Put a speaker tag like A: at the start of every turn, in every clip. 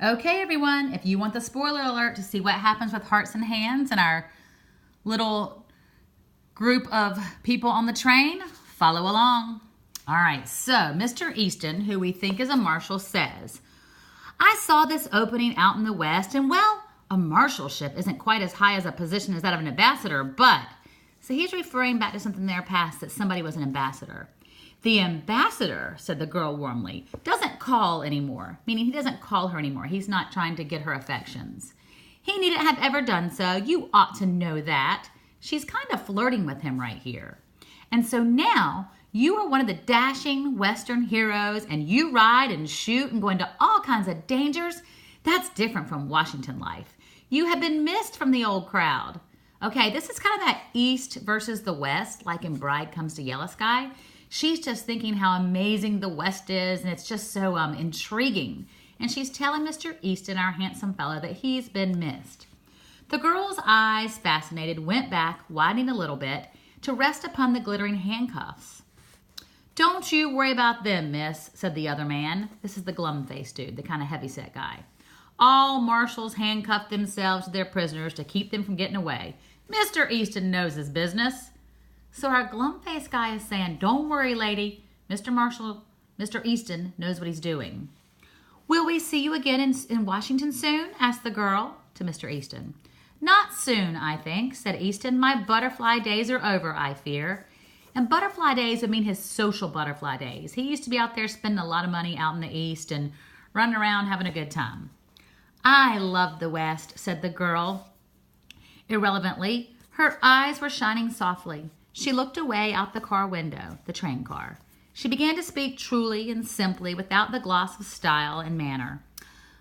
A: Okay, everyone, if you want the spoiler alert to see what happens with Hearts and Hands and our little group of people on the train, follow along. All right, so Mr. Easton, who we think is a marshal, says, I saw this opening out in the West, and well, a marshalship isn't quite as high as a position as that of an ambassador, but, so he's referring back to something in their past that somebody was an ambassador. The ambassador, said the girl warmly, doesn't call anymore, meaning he doesn't call her anymore. He's not trying to get her affections. He needn't have ever done so. You ought to know that. She's kind of flirting with him right here. And so now you are one of the dashing Western heroes and you ride and shoot and go into all kinds of dangers. That's different from Washington life. You have been missed from the old crowd. Okay, this is kind of that East versus the West, like in Bride Comes to Yellow Sky. She's just thinking how amazing the West is, and it's just so intriguing. And she's telling Mr. Easton, our handsome fellow, that he's been missed. The girl's eyes, fascinated, went back, widening a little bit, to rest upon the glittering handcuffs. Don't you worry about them, miss, said the other man. This is the glum-faced dude, the kind of heavy-set guy. All marshals handcuff themselves to their prisoners to keep them from getting away. Mr. Easton knows his business. So our glum-faced guy is saying, don't worry, lady. Mr. Easton knows what he's doing. Will we see you again in Washington soon? Asked the girl to Mr. Easton. Not soon, I think, said Easton. My butterfly days are over, I fear. And butterfly days would mean his social butterfly days. He used to be out there spending a lot of money out in the East and running around having a good time. I love the West, said the girl irrelevantly. Her eyes were shining softly. She looked away out the car window, the train car. She began to speak truly and simply without the gloss of style and manner.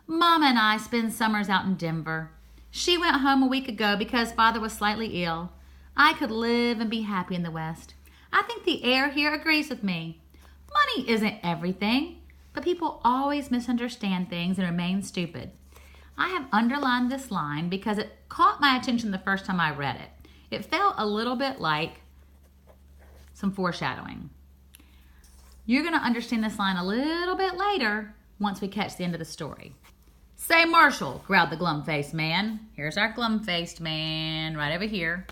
A: Mama and I spend summers out in Denver. She went home a week ago because Father was slightly ill. I could live and be happy in the West. I think the air here agrees with me. Money isn't everything, but people always misunderstand things and remain stupid. I have underlined this line because it caught my attention the first time I read it. It felt a little bit like some foreshadowing. You're going to understand this line a little bit later once we catch the end of the story. Say, Marshal, growled the glum-faced man. Here's our glum-faced man right over here.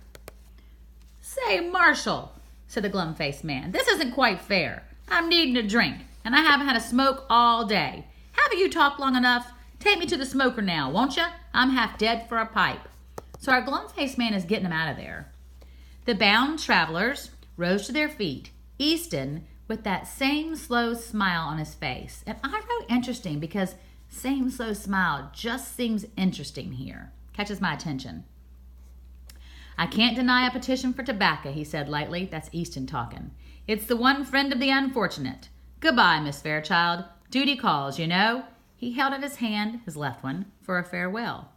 A: Say, Marshal, said the glum-faced man. This isn't quite fair. I'm needing a drink, and I haven't had a smoke all day. Haven't you talked long enough? Take me to the smoker now, won't you? I'm half dead for a pipe. So our glum-faced man is getting him out of there. The bound travelers rose to their feet, Easton with that same slow smile on his face. And I wrote interesting because same slow smile just seems interesting here. Catches my attention. I can't deny a petition for tobacco, he said lightly. That's Easton talking. It's the one friend of the unfortunate. Goodbye, Miss Fairchild. Duty calls, you know. He held out his hand, his left one, for a farewell.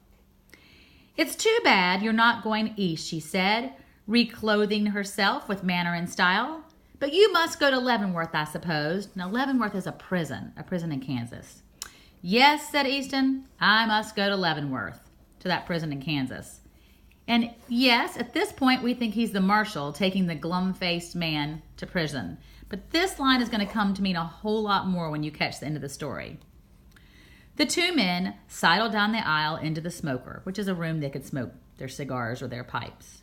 A: It's too bad you're not going east, she said, reclothing herself with manner and style. But you must go to Leavenworth, I suppose. Now, Leavenworth is a prison in Kansas. Yes, said Easton, I must go to Leavenworth, to that prison in Kansas. And yes, at this point, we think he's the marshal taking the glum-faced man to prison. But this line is going to come to mean a whole lot more when you catch the end of the story. The two men sidled down the aisle into the smoker, which is a room they could smoke their cigars or their pipes.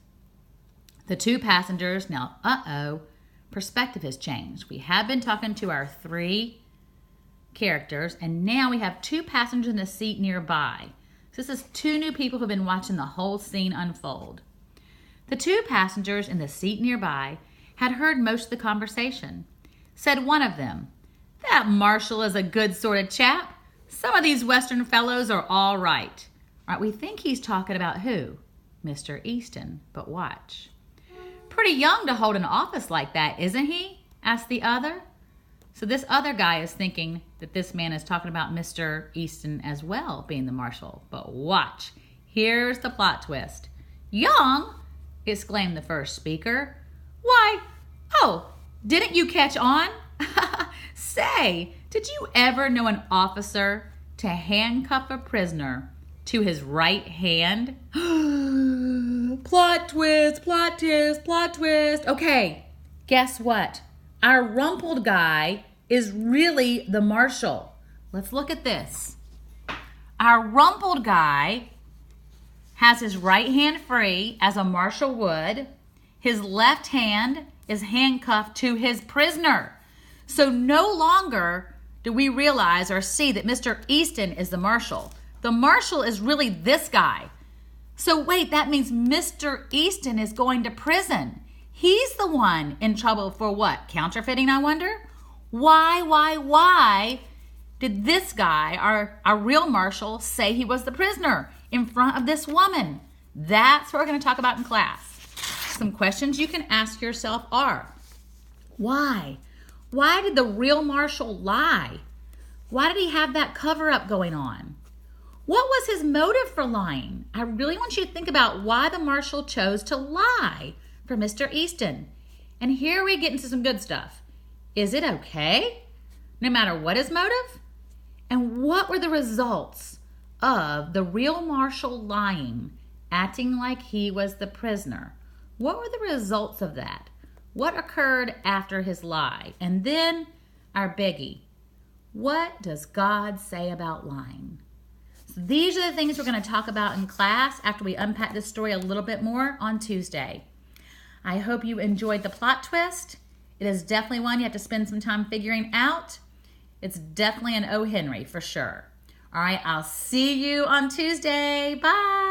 A: The two passengers, now, perspective has changed. We have been talking to our three characters, and now we have two passengers in the seat nearby. So this is two new people who have been watching the whole scene unfold. The two passengers in the seat nearby had heard most of the conversation. Said one of them, that marshal is a good sort of chap. Some of these Western fellows are all right. All right, we think he's talking about who? Mr. Easton, but watch. Pretty young to hold an office like that, isn't he? Asked the other. So this other guy is thinking that this man is talking about Mr. Easton as well, being the marshal. But watch. Here's the plot twist. Young? Exclaimed the first speaker. Why, didn't you catch on? Say, did you ever know an officer to handcuff a prisoner to his right hand? Plot twist, plot twist, plot twist. Okay, guess what? Our rumpled guy is really the marshal. Let's look at this. Our rumpled guy has his right hand free as a marshal would. His left hand is handcuffed to his prisoner. So no longer do we realize or see that Mr. Easton is the marshal. The marshal is really this guy. So wait, that means Mr. Easton is going to prison. He's the one in trouble for what? Counterfeiting, I wonder? Why did this guy, our real marshal, say he was the prisoner in front of this woman? That's what we're going to talk about in class. Some questions you can ask yourself are, why? Why did the real marshal lie? Why did he have that cover-up going on? What was his motive for lying? I really want you to think about why the marshal chose to lie for Mr. Easton. And here we get into some good stuff. Is it okay, no matter what his motive? And what were the results of the real marshal lying, acting like he was the prisoner? What were the results of that? What occurred after his lie? And then our biggie. What does God say about lying? So these are the things we're going to talk about in class after we unpack this story a little bit more on Tuesday. I hope you enjoyed the plot twist. It is definitely one you have to spend some time figuring out. It's definitely an O. Henry for sure. All right, I'll see you on Tuesday. Bye.